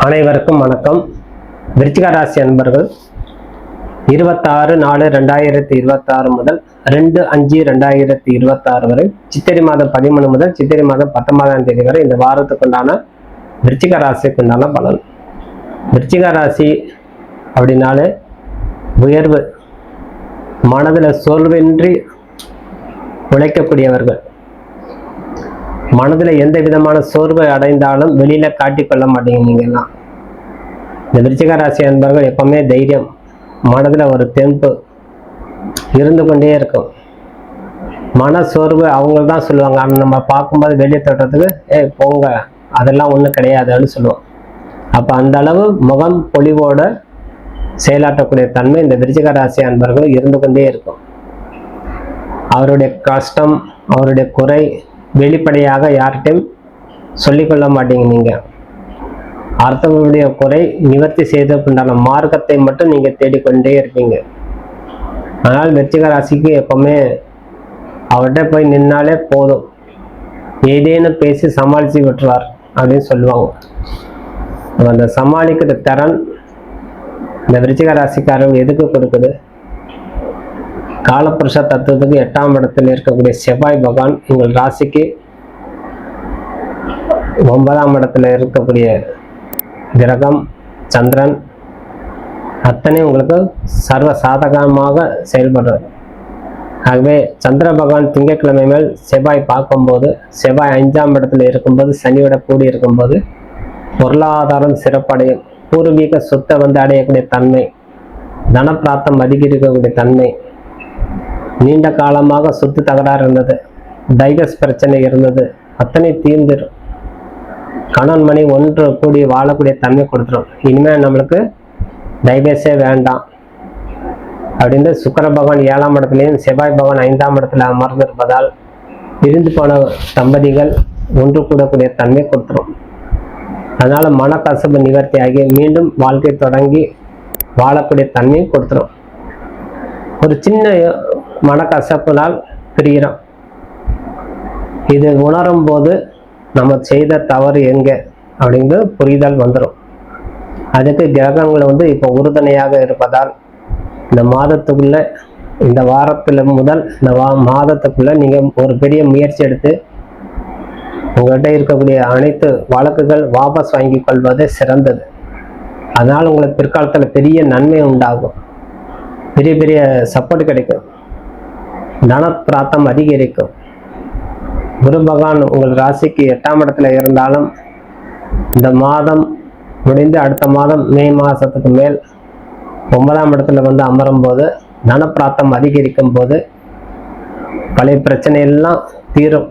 அனைவருக்கும் வணக்கம். விருச்சிக ராசி அன்பர்கள் 26/4/2026 முதல் 2/5/2026 வரை சித்திரை மாதம் 13 முதல் சித்திரை மாதம் 19ஆம் தேதி வரை இந்த வாரத்துக்குண்டான விருச்சிக ராசிக்குண்டான பலன். விருச்சிக ராசி அப்படின்னாலே உயர்வு, மனதில் சோர்வின்றி உழைக்கக்கூடியவர்கள். மனதில் எந்த விதமான சோர்வை அடைந்தாலும் வெளியில காட்டிக்கொள்ள மாட்டீங்க. நீங்கெல்லாம் இந்த விருச்சிக ராசி அன்பர்கள் எப்பவுமே தைரியம், மனதில் ஒரு தெம்பு இருந்து கொண்டே இருக்கும். மன சோர்வு அவங்க தான் சொல்லுவாங்க. நம்ம பார்க்கும்போது வெளியே தோட்டத்துக்கு போங்க, அதெல்லாம் ஒன்றும் கிடையாதுன்னு சொல்லுவோம். அப்போ அந்த அளவு முகம் பொலிவோட செயலாற்றக்கூடிய தன்மை இந்த விருச்சிக ராசி அன்பர்கள் இருந்து கொண்டே இருக்கும். அவருடைய கஷ்டம், அவருடைய குறை வெளிப்படையாக யார்கிட்டையும் சொல்லிக்கொள்ள மாட்டீங்க. நீங்க அடுத்தவங்களுடைய குறை நிவர்த்தி செய்ததுக்குண்டான மார்க்கத்தை மட்டும் நீங்க தேடிக்கொண்டே இருப்பீங்க. ஆனால் விருச்சிக ராசிக்கு எப்பவுமே அவர்கிட்ட போய் நின்னாலே போதும், ஏதேனும் பேசி சமாளிச்சு விட்டுருவார் அப்படின்னு சொல்லுவாங்க. அந்த சமாளிக்கிற திறன் இந்த விருச்சிக ராசிக்காரங்க எதுக்கு கொடுக்குது? காலப்புருஷ தத்துவத்துக்கு 8ஆம் இடத்தில் இருக்கக்கூடிய செவ்வாய் பகவான் உங்கள் ராசிக்கு 9ஆம் இடத்துல இருக்கக்கூடிய கிரகம் சந்திரன் அத்தனை உங்களுக்கு சர்வ சாதகமாக செயல்படுறது. ஆகவே சந்திர பகவான் திங்கட்கிழமை மேல் செவ்வாய் பார்க்கும்போது, செவ்வாய் 5ஆம் இடத்துல இருக்கும்போது சனியோட கூடி இருக்கும்போது பொருளாதாரம் சிறப்படையும், பூர்வீக சொத்தை அடையக்கூடிய தன்மை, தனப்பிராப்தம் அதிகரிக்கக்கூடிய தன்மை, நீண்ட காலமாக சொத்து தகராறு இருந்தது, டைவர்ஸ் பிரச்சனை இருந்தது, அத்தனை தீர்ந்துடும். கணவன் மணி ஒன்று கூடி வாழக்கூடிய தன்மை கொடுத்துரும். இனிமேல் நம்மளுக்கு டைவர்ஸே வேண்டாம் அப்படின்னு சுக்கிர பகவான் 7ஆம் இடத்துலையும் செவ்வாய் பகவான் 5ஆம் இடத்துல அமர்ந்திருப்பதால் பிரிந்து போன தம்பதிகள் ஒன்று கூடக்கூடிய தன்மை கொடுத்துரும். அதனால மனக்கசப்பு நிவர்த்தி ஆகி மீண்டும் வாழ்க்கை தொடங்கி வாழக்கூடிய தன்மையும் கொடுத்துரும். ஒரு சின்ன மனக்கசப்புனால் பிரிகிறோம். இது உணரும் போது நம்ம செய்த தவறு எங்க அப்படிங்கிற புரிதல் வந்துடும். அதுக்கு கிரகங்கள் இப்போ உறுதுணையாக இருப்பதால் இந்த மாதத்துக்குள்ள, இந்த வாரத்துல முதல் இந்த மாதத்துக்குள்ள நீங்க ஒரு பெரிய முயற்சி எடுத்து உங்கள்கிட்ட இருக்கக்கூடிய அனைத்து வழக்குகள் வாபஸ் வாங்கி கொள்வது சிறந்தது. அதனால உங்களுக்கு பிற்காலத்துல பெரிய நன்மை உண்டாகும், பெரிய பெரிய சப்போர்ட் கிடைக்கும், தனப்பிராப்தம் அதிகரிக்கும். குரு பகவான் உங்கள் ராசிக்கு 8ஆம் இடத்துல இருந்தாலும் இந்த மாதம் முடிந்து அடுத்த மாதம் மே மாசத்துக்கு மேல் 9ஆம் இடத்துல அமரும் போது தனப்பிராப்தம் அதிகரிக்கும் போது பழைய பிரச்சனை எல்லாம் தீரும்.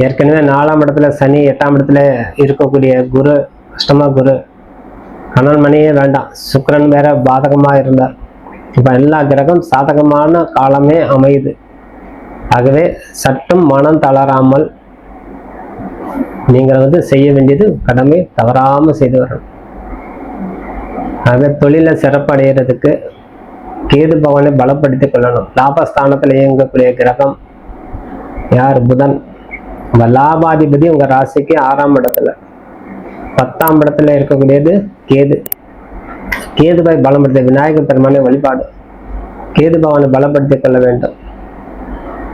ஏற்கனவே 4ஆம் இடத்துல சனி, 8ஆம் இடத்துல இருக்கக்கூடிய குரு, அஷ்டமா குரு, கணவன் மணியே வேண்டாம், சுக்கிரன் வேற பாதகமா இருந்தார். இப்ப எல்லா கிரகம் சாதகமான காலமே அமையுது. ஆகவே சட்டும் மனம் தளராமல் நீங்கள் செய்ய வேண்டியது கடமை தவறாம செய்து வரணும். ஆகவே தொழிலை சிறப்படைகிறதுக்கு கேது பகவானை பலப்படுத்திக் கொள்ளணும். லாபஸ்தானத்துல இயங்கக்கூடிய கிரகம் யார்? புதன். லாபாதிபதி உங்க ராசிக்கு 6ஆம் இடத்துல, 10ஆம் இடத்துல இருக்கக்கூடியது கேது. கேதுவை பலப்படுத்த விநாயகர் பெருமானை வழிபாடு, கேது பகவானை பலப்படுத்திக் கொள்ள வேண்டும்.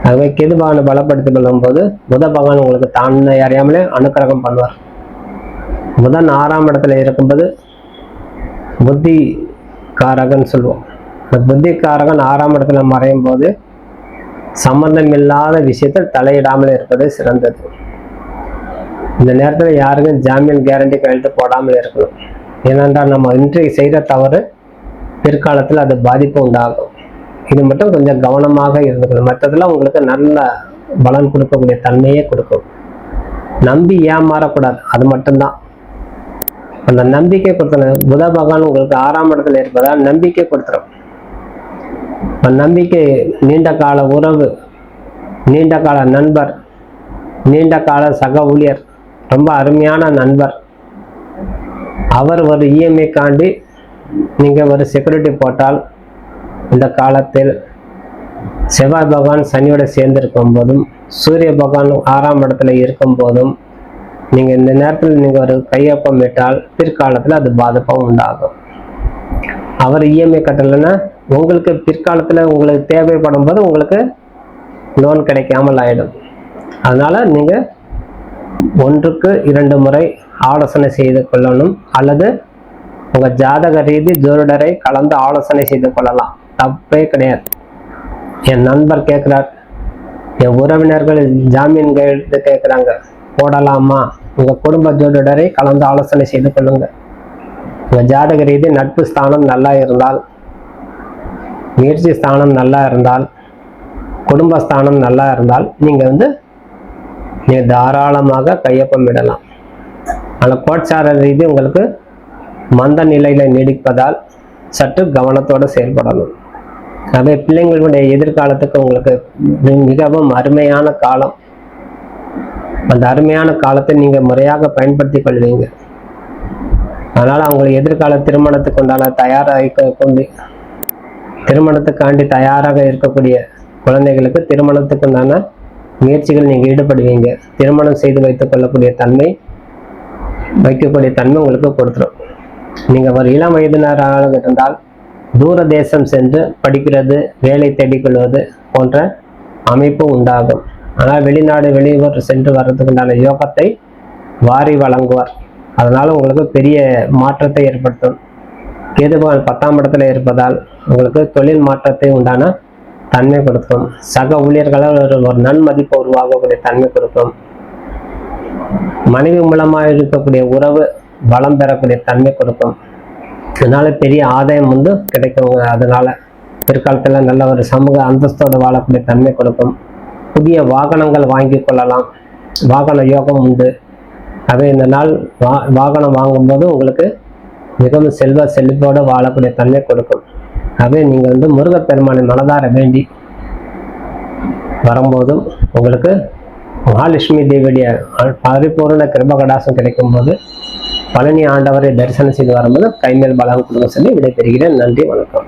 ஆகவே கேது பகவானை பலப்படுத்திக் கொள்ளும் போது புத பகவான் உங்களுக்கு தானே அறியாமலே அனுக்கிரகம் பண்ணுவார். புதன் 6ஆம் இடத்துல இருக்கும்போது புத்தி காரகன் சொல்லுவோம். இந்த புத்தி காரகன் 6ஆம் இடத்துல மறையும் போது சம்பந்தம் இல்லாத விஷயத்தில் தலையிடாமல் இருப்பது சிறந்தது. இந்த நேரத்தில் யாருக்கும் ஜாமீன் கேரண்டி கையெழுத்து போடாமல் இருக்கணும். ஏனென்றால் நம்ம இன்றைக்கு செய்த தவறு பிற்காலத்தில் அது பாதிப்பு உண்டாகும். இது மட்டும் கொஞ்சம் கவனமாக இருந்துக்கணும். மற்றதெல்லாம் உங்களுக்கு நல்ல பலன் கொடுக்கக்கூடிய தன்மையே கொடுக்கும். நம்பி ஏமாறக்கூடாது, அது மட்டும்தான். அந்த நம்பிக்கை கொடுத்தன புத பகவான் உங்களுக்கு 6ஆம் இடத்துல இருப்பதால் நம்பிக்கை கொடுத்துரும். நம்பிக்கை, நீண்ட கால உறவு, நீண்ட கால நண்பர், நீண்ட கால சக ஊழியர், ரொம்ப அருமையான நண்பர், அவர் ஒரு இஎம்ஐ காண்டி நீங்க ஒரு செக்யூரிட்டி போட்டால் இந்த காலத்தில் செவ்வாய் பகவான் சனியோட சேர்ந்து இருக்கும் போதும், சூரிய பகவான் 6ஆம் இடத்துல இருக்கும் போதும் நீங்கள் இந்த நேரத்தில் நீங்கள் ஒரு கையொப்பம் விட்டால் பிற்காலத்தில் அது பாதிப்பாக உண்டாகும். அவர் இஎம்ஐ கட்டலைன்னா உங்களுக்கு பிற்காலத்தில் உங்களுக்கு தேவைப்படும் போது உங்களுக்கு லோன் கிடைக்காமல் ஆகிடும். அதனால் நீங்கள் 1க்கு 2 முறை ஆலோசனை செய்து கொள்ளணும், அல்லது உங்கள் ஜாதக ரீதி ஜோதிடரை கலந்து ஆலோசனை செய்து கொள்ளலாம், தப்பே கிடையாது. என் நண்பர் கேட்குறார், என் உறவினர்கள் ஜாமீன் கையெழுத்து கேட்குறாங்க, போடலாமா? உங்கள் குடும்ப ஜோதிடரை கலந்து ஆலோசனை செய்து கொள்ளுங்க. உங்கள் ஜாதக ரீதி நட்பு ஸ்தானம் நல்லா இருந்தால், முயற்சி ஸ்தானம் நல்லா இருந்தால், குடும்பஸ்தானம் நல்லா இருந்தால் நீங்கள் தாராளமாக கையொப்பம் விடலாம். ஆனால் கோட்சார ரீதி உங்களுக்கு மந்த நிலையில் நீடிப்பதால் சற்று கவனத்தோடு செயல்படணும். அதே பிள்ளைங்களுடைய எதிர்காலத்துக்கு உங்களுக்கு மிகவும் அருமையான காலம். அந்த அருமையான காலத்தை நீங்கள் முறையாக பயன்படுத்தி கொள்வீங்க. அதனால் அவங்களை எதிர்கால திருமணத்துக்கு உண்டான திருமணத்துக்காண்டி தயாராக இருக்கக்கூடிய குழந்தைகளுக்கு திருமணத்துக்கு உண்டான முயற்சிகள் நீங்கள் ஈடுபடுவீங்க. திருமணம் செய்து வைக்கக்கூடிய தன்மை உங்களுக்கு கொடுத்துரும். நீங்கள் ஒரு இளம் வயதினராக இருந்தால் தூர தேசம் சென்று படிக்கிறது, வேலை தேடிக்கொள்வது போன்ற அமைப்பு உண்டாகும். ஆனால் வெளிநாடு வெளியூர் சென்று வர்றதுக்கு உண்டான யோகத்தை வாரி வழங்குவார். அதனால் உங்களுக்கு பெரிய மாற்றத்தை ஏற்படுத்தும். கேது பகவான் 10ஆம் இடத்துல இருப்பதால் உங்களுக்கு தொழில் மாற்றத்தை உண்டான தன்மை கொடுக்கும். சக ஊழியர்களால் ஒரு நன்மதிப்பு உருவாகக்கூடிய தன்மை கொடுக்கும். மனைவி மூலமாக இருக்கக்கூடிய உறவு பலம் பெறக்கூடிய தன்மை கொடுக்கும். அதனால பெரிய ஆதாயம் கிடைக்கும். அதனால பிற்காலத்தில் நல்ல ஒரு சமூக அந்தஸ்தோடு வாழக்கூடிய தன்மை கொடுக்கும். புதிய வாகனங்கள் வாங்கி கொள்ளலாம், வாகன யோகம் உண்டு. அதே இந்த நாள் வாகனம் வாங்கும்போது உங்களுக்கு மிகவும் செல்வத்தோடு வாழக்கூடிய தன்மை கொடுக்கும். அதே நீங்கள் முருகப்பெருமானை மனதார வேண்டி வரும்போதும் உங்களுக்கு மகாலட்சுமி தேவியுடைய பரிபூர்ண கிருபகடாசம் கிடைக்கும் போது பழனி ஆண்டவரை தரிசனம் செய்து வரும்போது கைமேல் பலம் கொடுக்க சொல்லி விடைபெறுகிறேன். நன்றி, வணக்கம்.